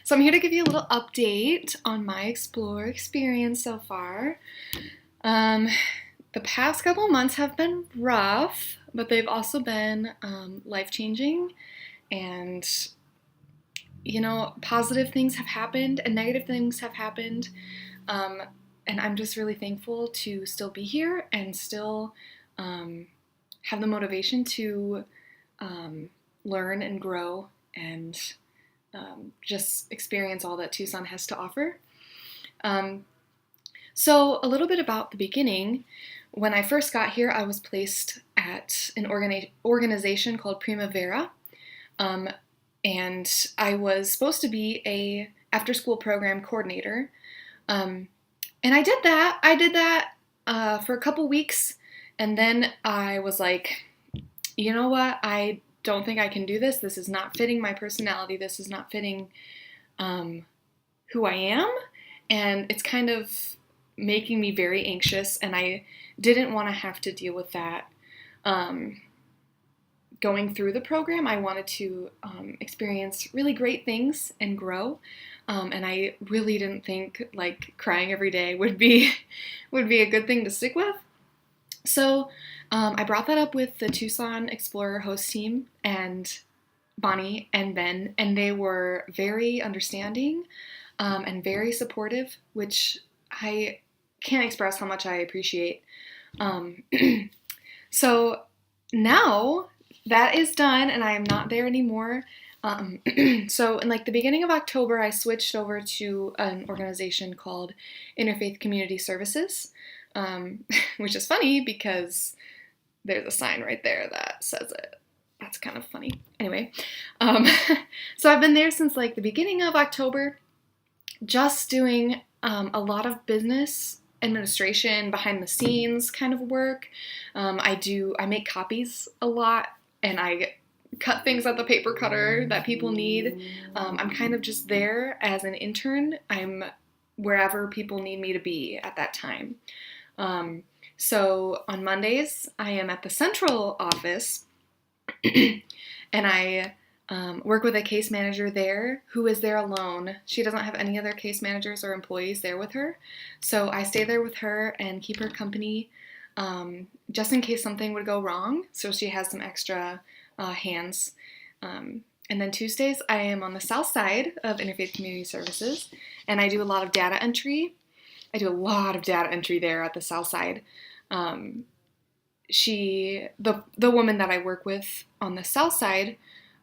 So I'm here to give you a little update on my Explore experience so far. Um, the past couple months have been rough, but they've also been life-changing, and positive things have happened and negative things have happened. Um, and I'm just really thankful to still be here and still um, have the motivation to learn and grow and just experience all that Tucson has to offer. Um, so, a little bit about the beginning. When I first got here, I was placed at an organization called Primavera, um, and I was supposed to be a after-school program coordinator. Um, and I did that. For a couple weeks, and then I was like, you know what? I don't think I can do this. This is not fitting my personality. This is not fitting who I am. And it's kind of making me very anxious. And I didn't want to have to deal with that going through the program. I wanted to experience really great things and grow. And I really didn't think like crying every day would be a good thing to stick with. So I brought that up with the Tucson Explorer host team and Bonnie and Ben, and they were very understanding and very supportive, which I can't express how much I appreciate. Um, so now that is done, and I am not there anymore. So in like the beginning of October, I switched over to an organization called Interfaith Community Services. Which is funny because there's a sign right there that says it. That's kind of funny. Anyway, so I've been there since like the beginning of October, just doing a lot of business administration, behind the scenes kind of work. I make copies a lot, and I cut things at the paper cutter that people need. I'm kind of just there as an intern. I'm wherever people need me to be at that time. So on Mondays, I am at the central office, and I work with a case manager there who is there alone. She doesn't have any other case managers or employees there with her. So I stay there with her and keep her company just in case something would go wrong. So she has some extra hands. And then Tuesdays, I am on the south side of Interfaith Community Services, and I do a lot of data entry. I do a lot of data entry there at the south side. The woman that I work with on the south side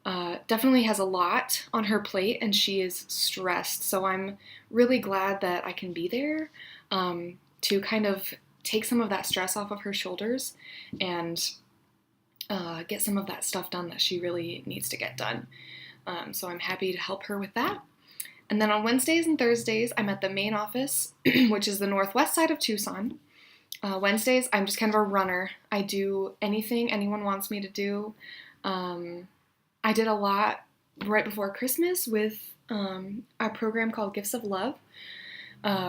definitely has a lot on her plate, and she is stressed. So I'm really glad that I can be there to kind of take some of that stress off of her shoulders and get some of that stuff done that she really needs to get done. So I'm happy to help her with that. And then on Wednesdays and Thursdays, I'm at the main office, which is the northwest side of Tucson. Wednesdays, I'm just kind of a runner. I do anything anyone wants me to do. I did a lot right before Christmas with a program called Gifts of Love,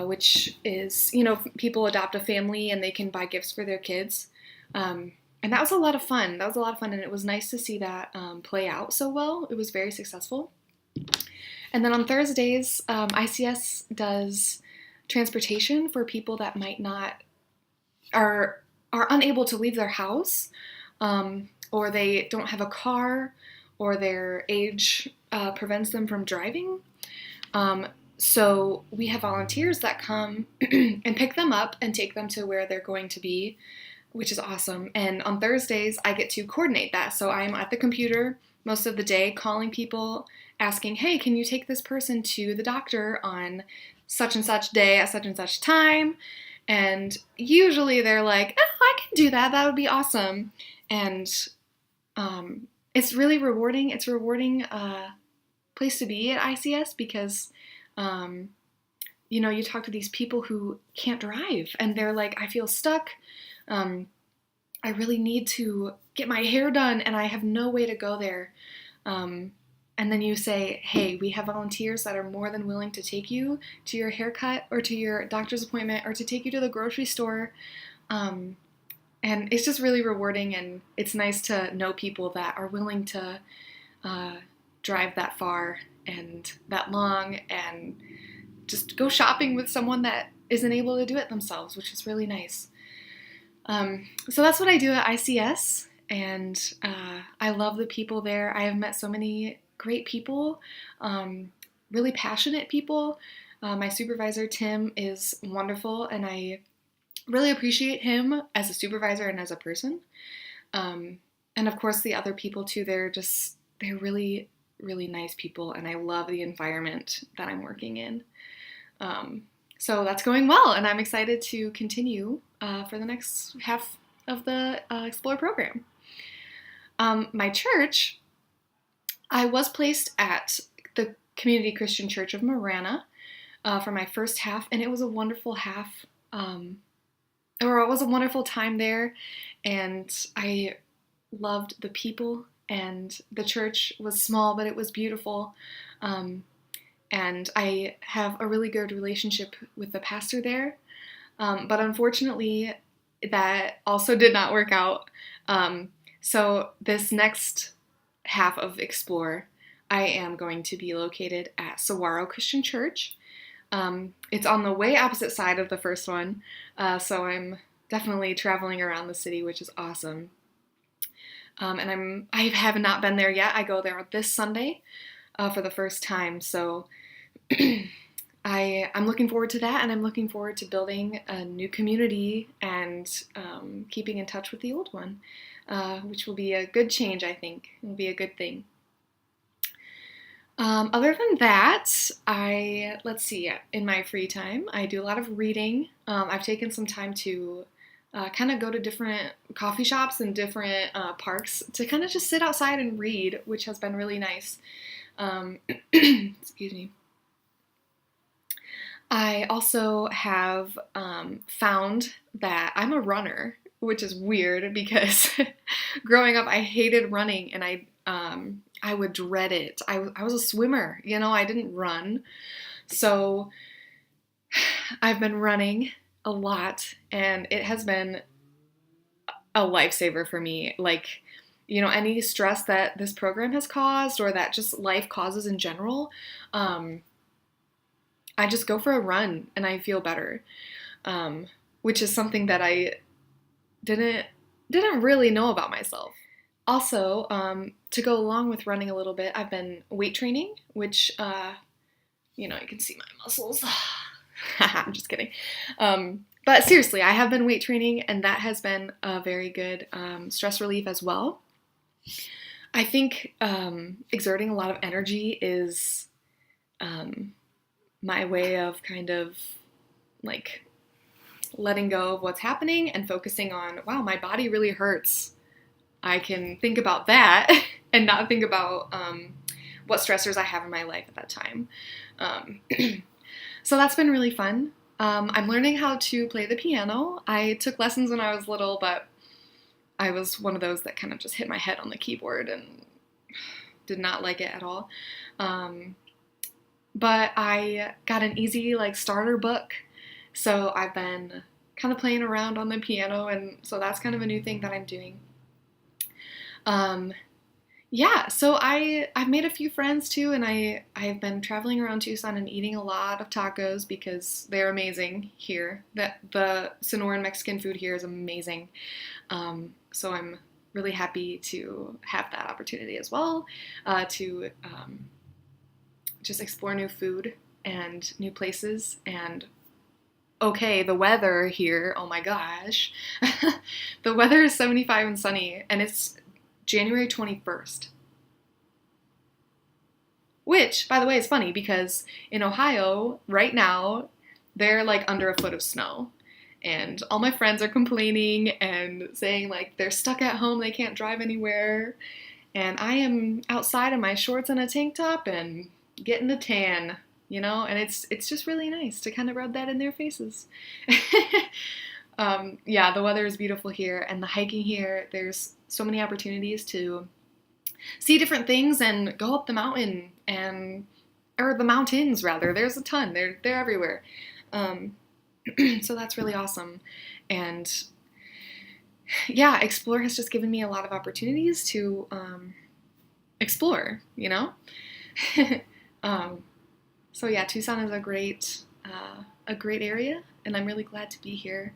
which is, people adopt a family and they can buy gifts for their kids. And that was a lot of fun. And it was nice to see that play out so well. It was very successful. And then on Thursdays, ICS does transportation for people that might not, are unable to leave their house, or they don't have a car, or their age prevents them from driving. So we have volunteers that come and pick them up and take them to where they're going to be, which is awesome. And on Thursdays, I get to coordinate that. So I'm at the computer most of the day calling people, asking, hey, can you take this person to the doctor on such and such day at such and such time? And usually they're like, oh, I can do that. That would be awesome. And it's really rewarding. It's a rewarding place to be at ICS because, you talk to these people who can't drive and they're like, I feel stuck. I really need to get my hair done and I have no way to go there. And then you say, hey, we have volunteers that are more than willing to take you to your haircut or to your doctor's appointment or to take you to the grocery store. And it's just really rewarding, and it's nice to know people that are willing to drive that far and that long, and just go shopping with someone that isn't able to do it themselves, which is really nice. So that's what I do at ICS, and I love the people there. I have met so many great people, really passionate people. My supervisor, Tim, is wonderful, and I really appreciate him as a supervisor and as a person. And of course, the other people too, they're really, really nice people, and I love the environment that I'm working in. So that's going well, and I'm excited to continue for the next half of the XPLOR program. My church, I was placed at the Community Christian Church of Marana for my first half, and it was a wonderful half, or it was a wonderful time there, and I loved the people, and the church was small, but it was beautiful. And I have a really good relationship with the pastor there. But unfortunately, that also did not work out. So this next half of XPLOR, I am going to be located at Saguaro Christian Church. It's on the way opposite side of the first one, so I'm definitely traveling around the city, which is awesome. And I have not been there yet. I go there this Sunday for the first time, so I'm looking forward to that, and I'm looking forward to building a new community and keeping in touch with the old one, which will be a good change, I think. It will be a good thing. Other than that, let's see, in my free time, I do a lot of reading. I've taken some time to kind of go to different coffee shops and different parks to kind of just sit outside and read, which has been really nice. Excuse me. I also have found that I'm a runner, which is weird because growing up I hated running, and I would dread it. I was a swimmer, I didn't run. So I've been running a lot, and it has been a lifesaver for me. Like, any stress that this program has caused, or that just life causes in general, I just go for a run and I feel better, which is something that I didn't really know about myself. Also, to go along with running a little bit, I've been weight training, which, you can see my muscles. I'm just kidding. But seriously, I have been weight training, and that has been a very good stress relief as well. I think exerting a lot of energy is my way of kind of like letting go of what's happening and focusing on, wow, my body really hurts. I can think about that and not think about what stressors I have in my life at that time. So that's been really fun. I'm learning how to play the piano. I took lessons when I was little, but I was one of those that kind of just hit my head on the keyboard and did not like it at all. But I got an easy starter book, so I've been kind of playing around on the piano, and so that's kind of a new thing that I'm doing. Yeah, so I've made a few friends too, and I've been traveling around Tucson and eating a lot of tacos because they're amazing here. The Sonoran Mexican food here is amazing. So I'm really happy to have that opportunity as well, to just explore new food and new places. And okay, the weather here, oh my gosh. The weather is 75 and sunny, and it's January 21st. Which, by the way, is funny because in Ohio, right now, they're under a foot of snow. And all my friends are complaining and saying they're stuck at home, they can't drive anywhere. And I am outside in my shorts and a tank top and getting a tan, and it's just really nice to kind of rub that in their faces. Yeah, the weather is beautiful here, and the hiking here, there's so many opportunities to see different things and go up the mountain or the mountains rather. There's a ton. They're everywhere. So that's really awesome. And yeah, XPLOR has just given me a lot of opportunities to explore, Um, so yeah, Tucson is a great area, and I'm really glad to be here.